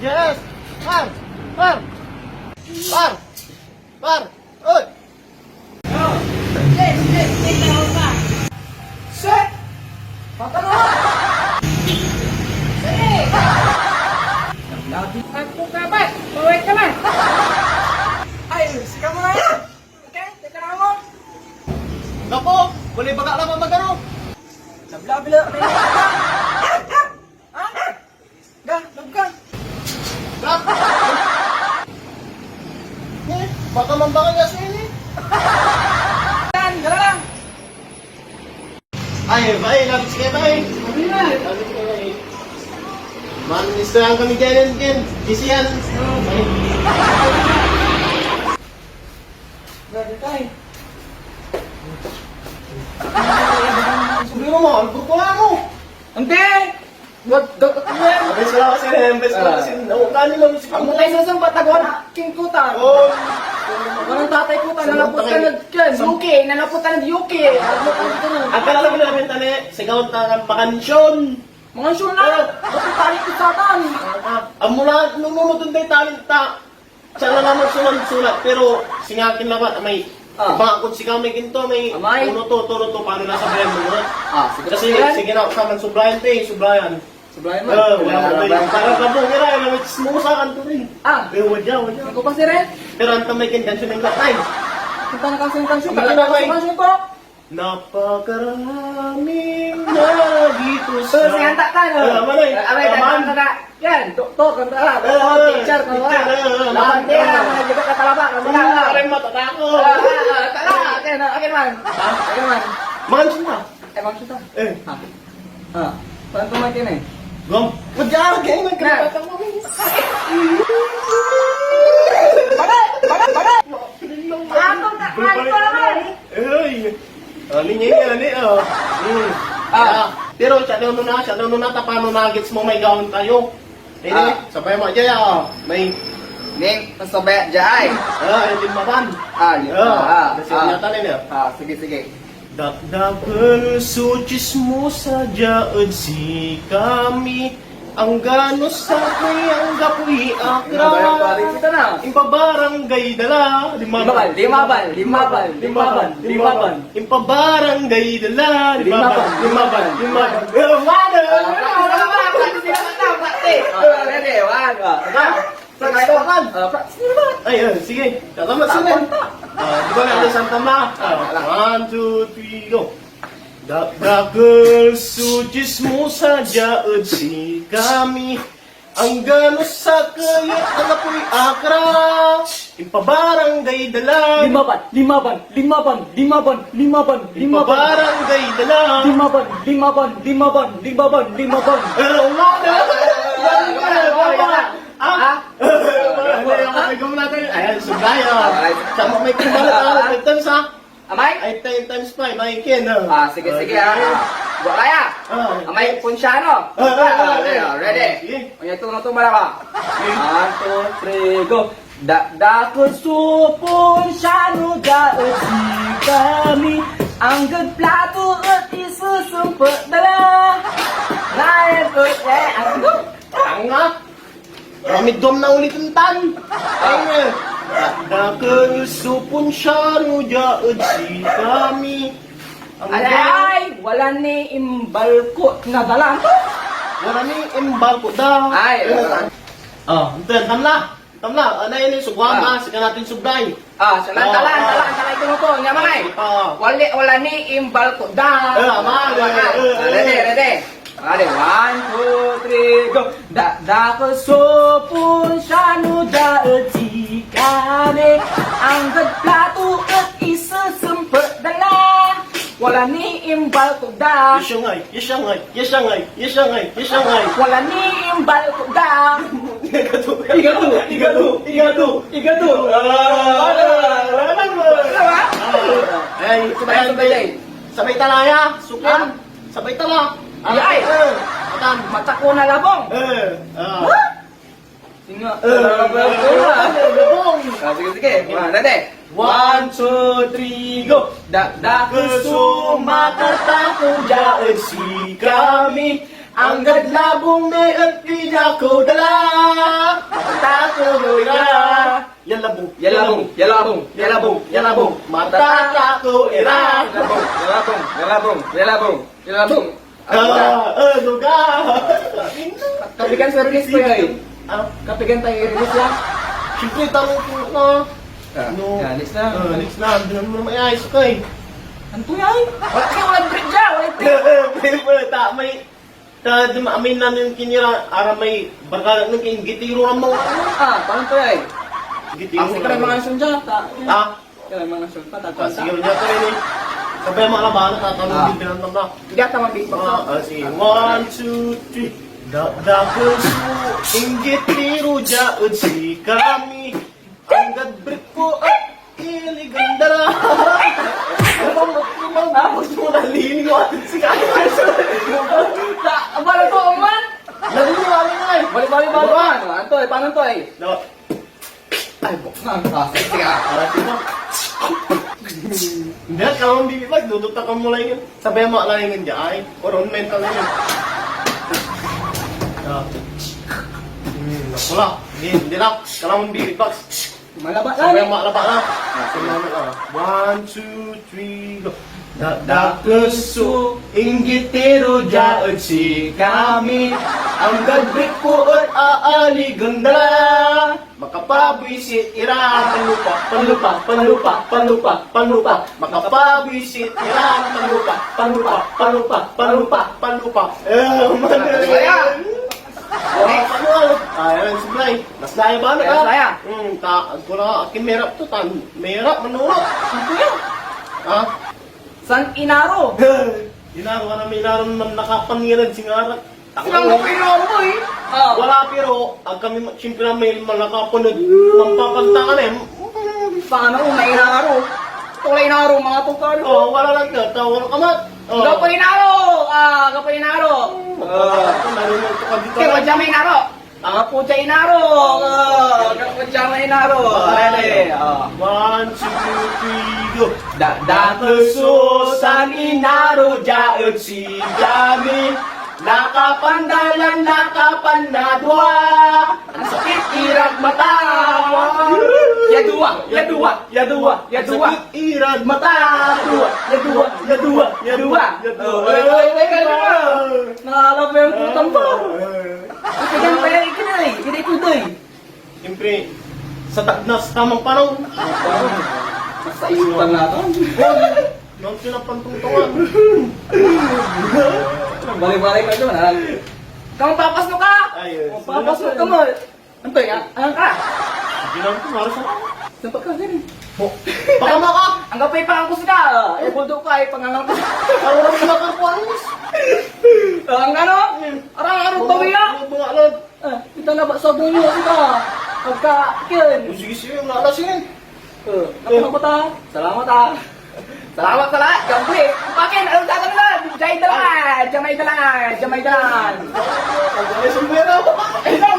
Yes! Par! Par! Par! Par! Uy! Set! Patalo! Sige! Lagi ako kapat! Bawit ka man! Ay, sika mo na yan! Okay, teka na mo! Napo! Wala baga naman magano! Nabla-bila! Ha? Ga, labga! Grab! Eh, baka mambangan niya sa ini! Yan, gala lang! Ay, bay! Labis kayo, bay! Sabi na! Labis kayo, bay! Maministrahan kami dyan, Ken! Kisiyan! Bay! Gada tayo! Sabihin mo, albur ko lang mo! Hindi! Gada tayo! Abay, salamat sila, embes ko kasi naukanin lang si Ang mutay sa sambat, nagawa king kuta! Oh! Walang tatay ko ta, nalapot ka na UK, nalapot ka na UK. Ang kalala mo na namin tani, sigaw ta ng bakansyon! Mga sure na, bakit tayo ko satan? Ang mula, nununod tayo talent ta. Siya na naman sulat-sulat, pero singakin lang ba, may bakit si kami ginto, may Amay. turo to, paano nasa bayan mo, no? Sige Kasi, sige na, kaman sublayan tayo, sublayan. Sublayan mo. Wala ba parang kabong, nila, may chismosa kan to rin. Wadya. Ako pa si Ren. Pero ang tamay kanyan, siya nang latay. Punta na kasi yung kansyon. Sige na, May. Kansyon ko. Napakaraming na dito So, singanta ka, no? Manay. Abay, Taman. kanta na. Yan, doktor, kanta na. Teacher, kanta na. Teacher, Labandera, mga jibat na talaba, kanta na. Parang matatako. Tala, akin man. Akin man. Makan siya. Emang kita. Eh. Paano tumakin eh? Gom. Wadya, ganyan ang Na. kata mo. Bagay! Atong na, kain ko naman. Ay. Ani niya, ani. Pero siya na tapano nuggets mo may gawin tayo. Sabay mo dyan, may Ning, nasobaya jay. hindi maban. Kasi niya tanin niya. Sige. Dakdakan so chismosa jaad si kami ang ganos sa kayang gapoy akra Kita na. impabarangay dala Limaban. impabarangay dala limaban Ready, one. ay sige tatamat sila di ba nga Santa Ma 1, 2, 3 go Dakdakal sujis mo sa jaad si kami ang ganos sa kayat ang apoy akra impabarangay dala impabarangay dala ayan sublaya sama may kumalat Amay? ay 10 times 5 ay ken Sige. Buat kaya. Amay punsyano. Ready? Onya tuno malaba. 1, 2, 3, go. Dakdakal supon syano daot si kami ang gagplato at isusumpat dala. Layan ang nga ramidom na ulit ang tan ay nga dakdakal supon siya no jaad si kami ang Alay! Wala ni imbalkot na dalang. wala ni imbal ko da Ay! tamla ano yun sugwama sika natin sublay Salan ito mo po. Nga mga wala ni imbalkot da. Ready? Ready, 1, 2, 3, go! Dakdakal supon syano daot si kami ang gagplato at isusumpat dala. Wala ni imbal ko da. Yesangay. Wala ni imbal ko da. Igado. Ay, sabay talaya, sukyan. Sabay tala. Ay! Mata ko na labong. Sige. Ready? 1, 2, 3, go! Dakdakal sumakatang jaad si kami Ang gadlabong may at di ako dala. Matatakoy ira. Yalabong, Yalabong, yalabong, yalabong, yalabong. matatakoy ira. Yalabong, yalabong, yalabong, yalabong, yalabong. Ano ka? Kapigan sa release ko yun. Ano? Kapigan tayo i-release lang. Siyempre, tanong ko na. No. Next na. Next na. Doon mo na may ayos ka eh. Ano po yan? Wala kasi walang break dyan, walang break. May dumamin na yung kinira ara may barkada ng king gitiro ang mga Paano to yan? gitiro Kasi ka rin mga nasyon dyan. ah Ka rin mga nasyon pa, sige niya ko rin eh sabay mga labanan tatanong din binantang na Hindi ata mag-beatbox. sige 1, 2, 3 dagos mo inggit tiro jaud si kami ang gadbrit ko at iligandara tapos mo naliling mo at si kami Abala to, man! naliliwala nga eh Bali-bali man! Ano to eh? Paano to eh? no. Ay, bok. Sige ka. Parati mo. Hindi, kalau hindi bibag, dudukta ka mo lang yun. Sabay mo lang yun dyan, ay. Or on mental na yun. Wala. Hindi na. Kalau hindi bibag. Malaba Sabay lang mo alaba na. Sabay mo 1, 2, 3, go. Dakaso, inggitero jaod si kami. Ang gadbit ko at aaligandala. Makapabwisit ira, panlupa, panlupa, panlupa, panlupa, panlupa. Makapabwisit ira, panlupa, panlupa, panlupa, panlupa, panlupa. Saya. Ayan, sublay. Mas laya ba na ka? Mas laya. Kung na akin merap to, merap, manulot. Ano yan? Ha? San Inaro? Inaro ka na may inaro na nakapangiran singaran. Ang Inaro mo eh. Wala pero, ang kami, siyempre na may nakapunod, mampapagtakan eh. Paano kung may Inaro? Kung may Inaro, mga tukar. Wala lang ka, tawala ka mat. Gapo Inaro! Gapo Inaro! Narinig ko ka dito. Kaya dyan may Inaro! Gapo dyan Inaro! Gapo dyan may Inaro! Alele! 1, 2, 3, go. Dakaso san Inaro jaod si Jami. Nakapandalan, nakapanadwa. Ang sakit irag mata. Yadua, yadua, yadua, yadua. Sakit irad Mata, yadua, yadua, yadua, yadua. Ay, kalma. Nakalap mo yung putang pa. Ikigan pa yan, ikinay. Ikinay tuday. Siyempre, sa tamang panahon. Nasa isutan natin. Nang sinapantungtungan. Balik-balik na doon, ha? Kung papasok ka! Ayun. Kung papasok ka mo! Ano ya? Ayan ka! Hindi lang ito, maras ako. Sampak ka din. Pakama ka! Ang gapay pangangkos ka! Eh, buldo ka, eh, pangangkos. Parang sila performance. Ang ano? Arang-arang bawi ka! Bungalod. Kita na ba sa bunyo ka? Pagka-kin. Sige, sige, naalasin. Napakang ta? Salamat ha! Salamat sa lahat! Gampi! Pakin! Anong tatang na? Jay dalan! Jamay dalan! Jamay dalan! Ang gaya sombrero. Ay, no!